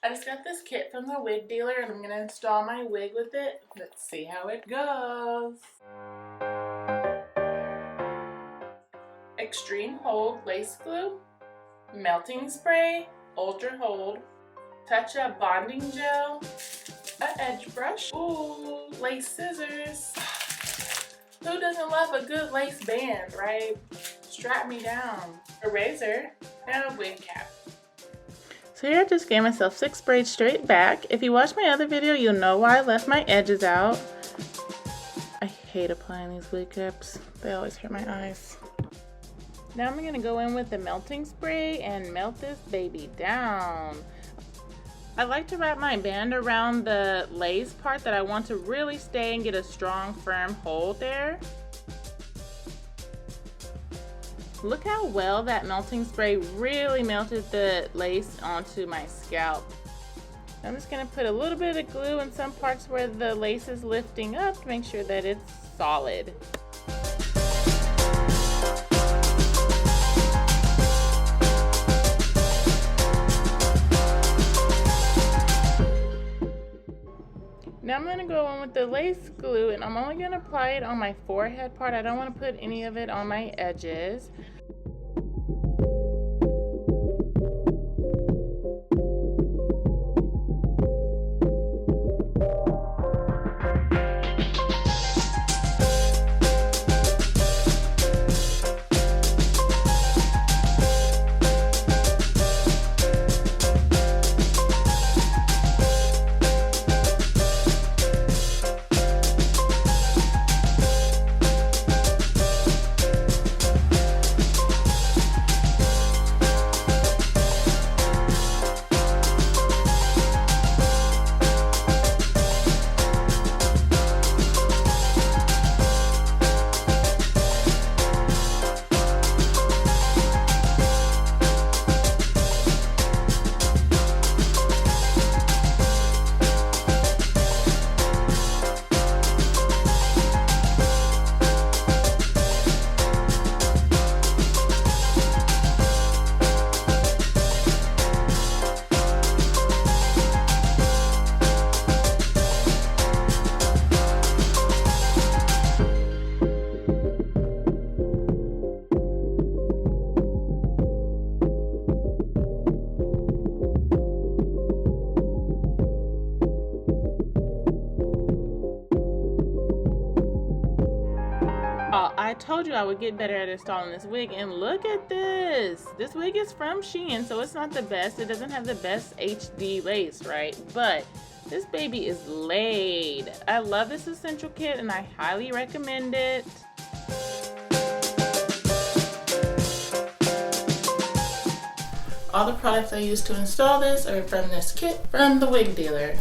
I just got this kit from the wig dealer and I'm going to install my wig with it. Let's see how it goes. Extreme Hold Lace Glue, Melting Spray, Ultra Hold, Touch-Up Bonding Gel, an edge brush, ooh, lace scissors. Who doesn't love a good lace band, right? Strap me down. A razor and a wig cap. So here I just gave myself 6 braids straight back. If you watch my other video, you'll know why I left my edges out. I hate applying these wig caps. They always hurt my eyes. Now I'm gonna go in with the melting spray and melt this baby down. I like to wrap my band around the lace part that I want to really stay and get a strong, firm hold there. Look how well that melting spray really melted the lace onto my scalp. I'm just going to put a little bit of glue in some parts where the lace is lifting up to make sure that it's solid. Now I'm going to go in with the lace glue and I'm only going to apply it on my forehead part. I don't want to put any of it on my edges. I told you I would get better at installing this wig, and look at this. This wig is from Shein, so it's not the best. It doesn't have the best HD lace, right? But this baby is laid. I love this essential kit and I highly recommend it. All the products I used to install this are from this kit from the wig dealer.